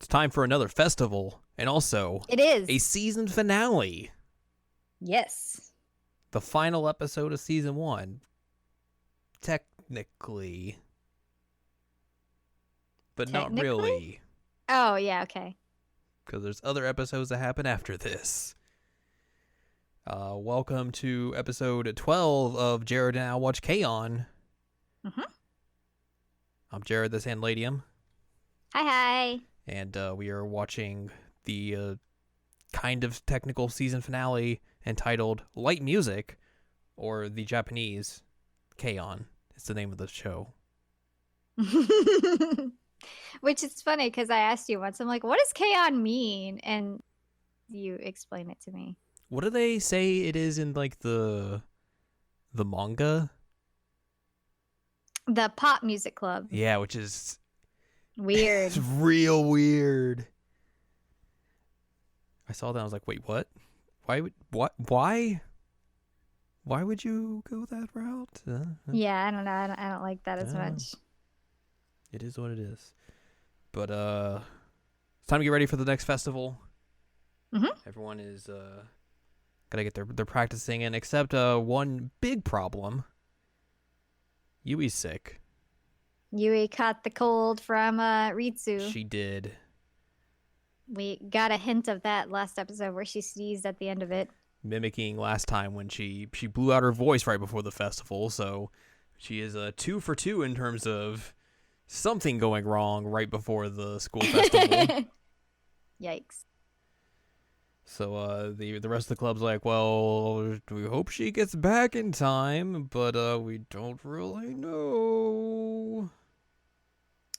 It's time for another festival, and also It is. a season finale. Yes. The final episode of season 1. Technically. But not really. Oh, yeah, okay. Because there's other episodes that happen after this. Welcome to episode 12 of Jared and I Watch K-On! Mm-hmm. I'm Jared the Sandladium. Hi. And we are watching the kind of technical season finale entitled Light Music, or the Japanese K-On! It's the name of the show. Which is funny because I asked you once, I'm like, what does K-On! Mean? And you explain it to me. What do they say it is in like the manga? The Pop Music Club. Yeah, which is weird. It's real weird. I saw that, I was like, wait, what? Why would you go that route? Yeah, I don't know. I don't like that as much. It is what it is. But it's time to get ready for the next festival. Mm-hmm. Everyone is gotta get their practicing in, except one big problem. Yui's sick. Yui caught the cold from Ritsu. She did. We got a hint of that last episode where she sneezed at the end of it. Mimicking last time when she blew out her voice right before the festival, so she is 2 for 2 in terms of something going wrong right before the school festival. Yikes. So the rest of the club's like, well, we hope she gets back in time, but we don't really know.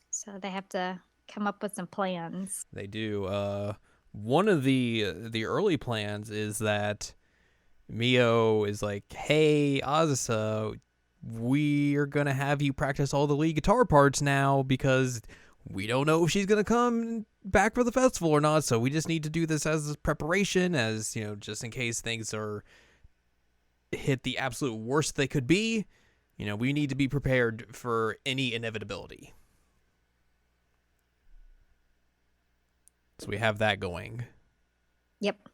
So they have to come up with some plans. They do. One of the early plans is that Mio is like, hey, Azusa, we are going to have you practice all the lead guitar parts now because we don't know if she's going to come back for the festival or not, so we just need to do this as preparation, as, you know, just in case things are hit the absolute worst they could be. You know, we need to be prepared for any inevitability. So we have that going. Yep.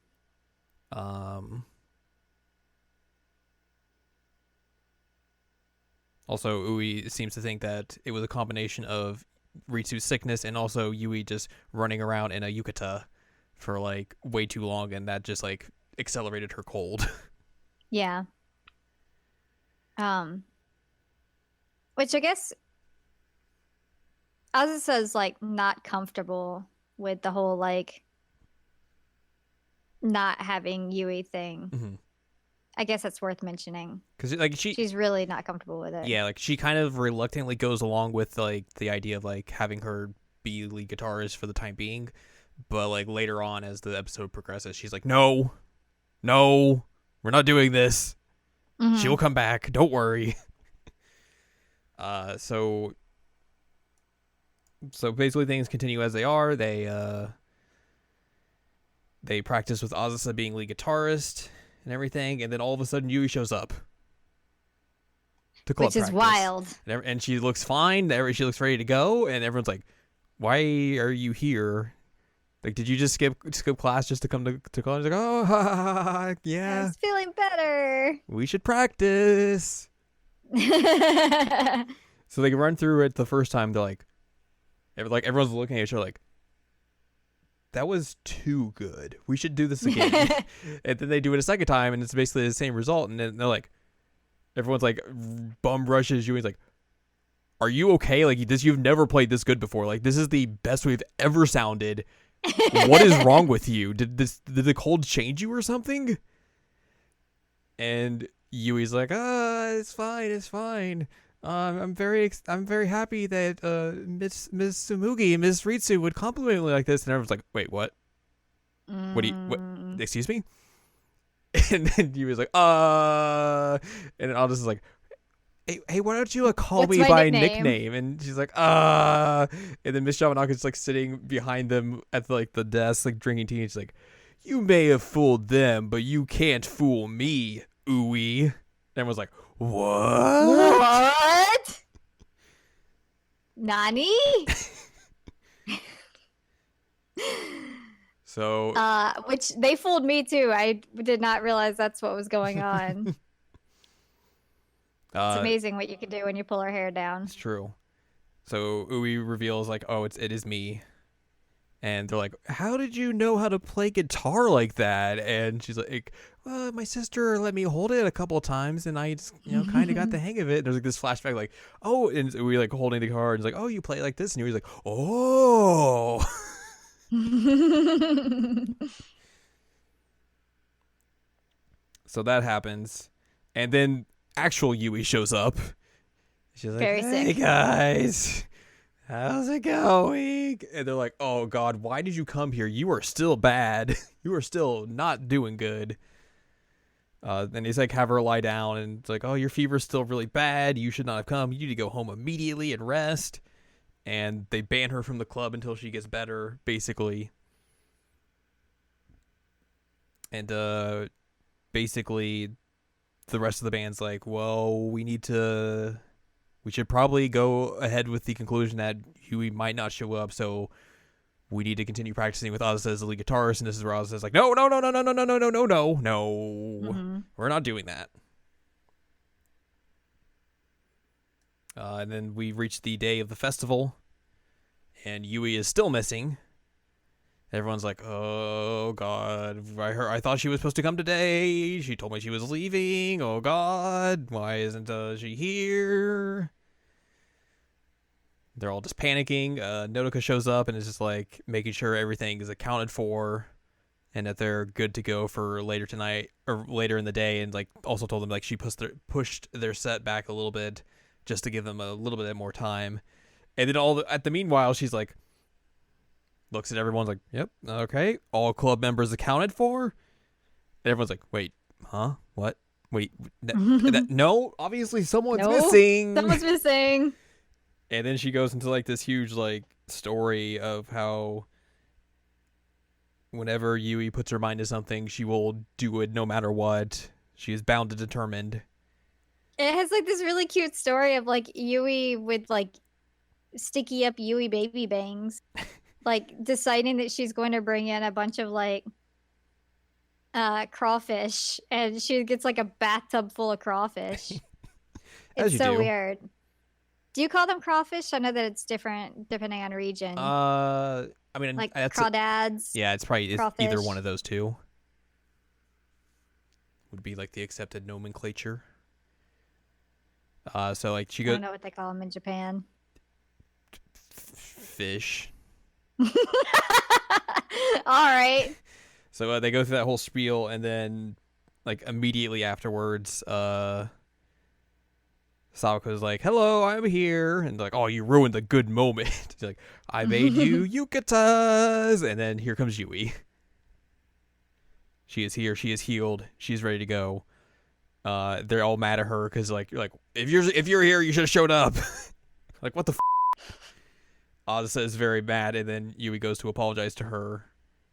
Also, Ui seems to think that it was a combination of Ritsu's sickness and also Yui just running around in a yukata for like way too long, and that just like accelerated her cold. Yeah. Which I guess Azusa's like not comfortable with the whole like not having Yui thing. Mm-hmm. I guess that's worth mentioning. Because like she's really not comfortable with it. Yeah, like she kind of reluctantly goes along with like the idea of like having her be lead guitarist for the time being, but like later on as the episode progresses, she's like, no, we're not doing this. Mm-hmm. She'll come back. Don't worry. So basically things continue as they are. They practice with Azusa being lead guitarist and everything, and then all of a sudden Yui shows up to club practice. Wild. And she looks fine. She looks ready to go, and everyone's like, "Why are you here? Like, did you just skip class just to come to college?" Like, oh, yeah. I was feeling better. We should practice. So they run through it the first time. They're like everyone's looking at each other like, that was too good. We should do this again. And then they do it a second time, and it's basically the same result. And then they're like, everyone's like, bum rushes you. He's like, are you okay? Like, you've never played this good before. Like, this is the best we've ever sounded. What is wrong with you? Did the cold change you or something? And Yui's like, it's fine. I'm very happy that Miss Tsumugi and Miss Ritsu would compliment me like this, and everyone's like, wait, what? What? Excuse me? And then Yui's like, and then Aldous is like, hey, why don't you call me by nickname? And she's like, and then Miss Yamanaka's like sitting behind them at the desk, like drinking tea, and she's like, you may have fooled them, but you can't fool me, Ui. And everyone's like, Nani? So which they fooled me too. I did not realize that's what was going on. It's amazing what you can do when you pull her hair down. It's true. So Ui reveals like, oh, it is me. And they're like, how did you know how to play guitar like that? And she's like, well, my sister let me hold it a couple of times, and I just, kind of got the hang of it. And there's like this flashback, like, oh, and we like holding the guitar, and it's like, oh, you play like this, and he was like, oh. So that happens, and then actual Yui shows up. She's like, Very hey sick. guys. How's it going? And they're like, oh God, why did you come here? You are still bad. You are still not doing good. Then he's like, have her lie down, and it's like, oh, your fever's still really bad. You should not have come. You need to go home immediately and rest. And they ban her from the club until she gets better, basically. And basically the rest of the band's like, well, we should probably go ahead with the conclusion that Huey might not show up, so we need to continue practicing with Ozzy as the lead guitarist. And this is where Ozzy says like, no, we're not doing that. And then we reach the day of the festival, and Yui is still missing. Everyone's like, oh God, I thought she was supposed to come today. She told me she was leaving. Oh God, why isn't she here? They're all just panicking. Nodoka shows up and is just like making sure everything is accounted for and that they're good to go for later tonight or later in the day. And like also told them like she pushed their set back a little bit just to give them a little bit more time. And then at the meanwhile, she's like, looks at everyone's like, yep, okay, all club members accounted for. And everyone's like, wait, huh? What? Wait, no, obviously someone's missing. Someone's missing. And then she goes into like this huge like story of how whenever Yui puts her mind to something, she will do it no matter what. She is bound and determined. It has like this really cute story of like Yui with like sticky up Yui baby bangs. Like deciding that she's going to bring in a bunch of like crawfish, and she gets like a bathtub full of crawfish. It's so weird. Do you call them crawfish? I know that it's different depending on region. I mean, like crawdads. Yeah, it's probably either one of those two. Would be like the accepted nomenclature. So like she goes. I don't know what they call them in Japan. Fish. All right. So they go through that whole spiel, and then like immediately afterwards, Sawako's like, hello, I'm here. And like, oh, you ruined the good moment. She's like, I made you yukatas. And then here comes Yui. She is here. She is healed. She's ready to go. They're all mad at her because like, you're like, if you're here, you should have showed up. Like, what the Azusa is very mad, and then Yui goes to apologize to her.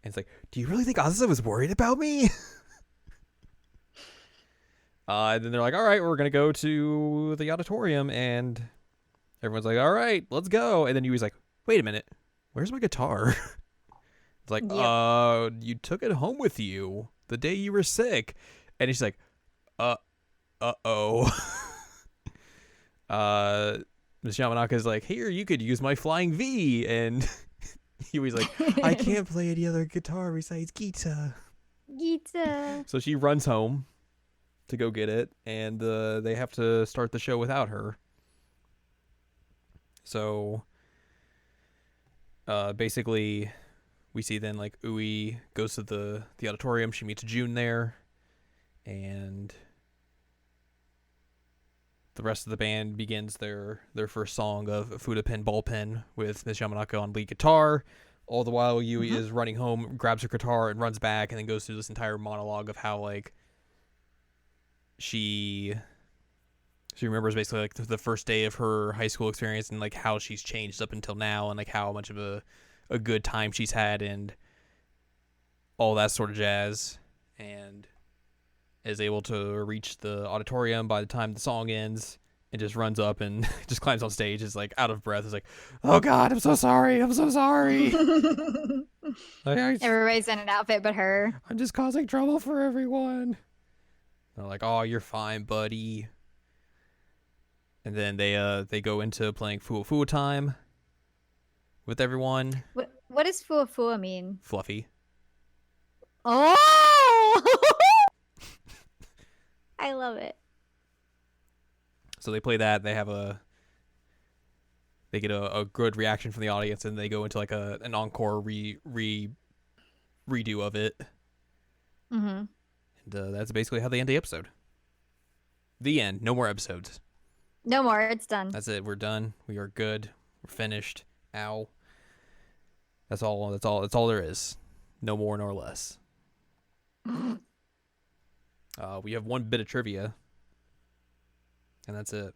And it's like, do you really think Azusa was worried about me? And then they're like, all right, we're going to go to the auditorium. And everyone's like, all right, let's go. And then Yui's like, wait a minute. Where's my guitar? It's like, yep. You took it home with you the day you were sick. And she's like, uh-oh. Ms. Yamanaka's like, here, you could use my flying V. And Yui's like, I can't play any other guitar besides Gita. So she runs home to go get it, and they have to start the show without her. So basically we see then like Ui goes to the auditorium. She meets June there, and the rest of the band begins their first song of Fuda Pen Ball Pen with Ms. Yamanaka on lead guitar. All the while Yui is running home, grabs her guitar and runs back, and then goes through this entire monologue of how like she remembers basically like the first day of her high school experience and like how she's changed up until now, and like how much of a good time she's had and all that sort of jazz, and is able to reach the auditorium by the time the song ends, and just runs up and just climbs on stage, is like out of breath, is like, oh God, I'm so sorry. Everybody's in an outfit but her. I'm just causing trouble for everyone. They're like, "Oh, you're fine, buddy." And then they go into playing Fua Fua time with everyone. What does Fua Fua mean? Fluffy. Oh! I love it. So they play that. They get a good reaction from the audience, and they go into like an encore redo of it. Mm-hmm. And that's basically how they end the episode. The end. No more episodes. No more. It's done. That's it. We're done. We are good. We're finished. Ow. That's all. That's all there is. No more nor less. We have one bit of trivia, and that's it.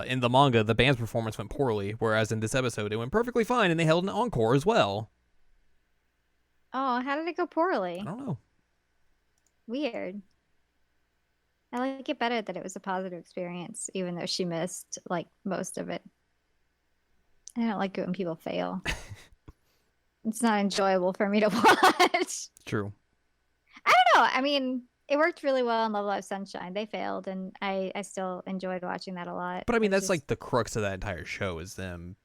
In the manga, the band's performance went poorly, whereas in this episode, it went perfectly fine, and they held an encore as well. Oh, how did it go poorly? I don't know. Weird. I like it better that it was a positive experience, even though she missed like most of it. I don't like it when people fail. It's not enjoyable for me to watch. True. I don't know. I mean, it worked really well in Love Live Sunshine. They failed, and I still enjoyed watching that a lot. But I mean, that's like the crux of that entire show is them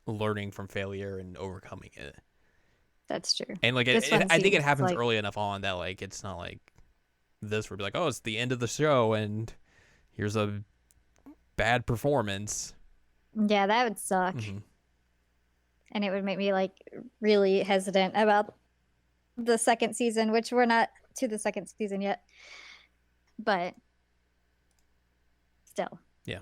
learning from failure and overcoming it. That's true. And like, I think it happens early enough on that like it's not like this where be like, oh, it's the end of the show and here's a bad performance. Yeah, that would suck. Mm-hmm. And it would make me like really hesitant about the second season, which we're not to the second season yet. But still. Yeah.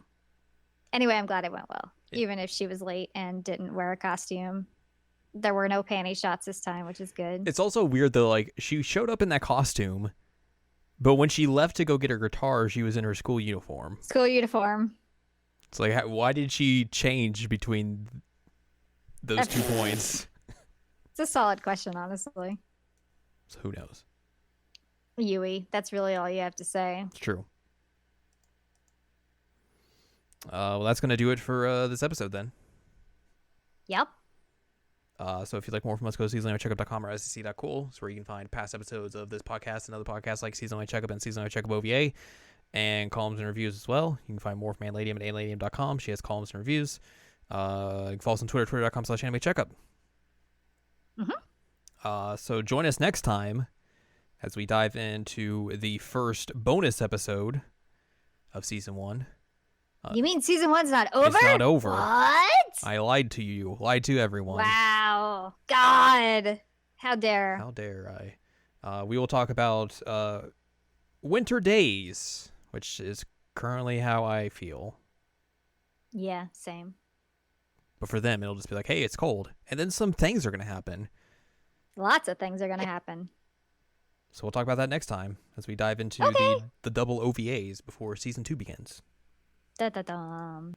Anyway, I'm glad it went well. Yeah. Even if she was late and didn't wear a costume. There were no panty shots this time, which is good. It's also weird though, like she showed up in that costume, but when she left to go get her guitar, she was in her school uniform. School uniform. It's like, why did she change between those 2 points? It's a solid question, honestly. So who knows? Yui. That's really all you have to say. It's true. Well, that's going to do it for this episode then. Yep. So if you'd like more from us, go to seasonalcheckup.com or scc.cool. It's where you can find past episodes of this podcast and other podcasts like Seasonal Checkup and Seasonal Checkup OVA, and columns and reviews as well. You can find more from Anladium at anladium.com. She has columns and reviews. You can follow us on Twitter, twitter.com/animecheckup. Mm-hmm. So join us next time as we dive into the first bonus episode of Season 1. You mean Season 1's not over? It's not over. What? I lied to you. Lied to everyone. Wow. God. How dare. How dare I? We will talk about Winter Days, which is currently how I feel. Yeah, same. But for them, it'll just be like, hey, it's cold. And then some things are going to happen. Lots of things are going to happen. So we'll talk about that next time as we dive into the double OVAs before Season 2 begins. Da-da-dum.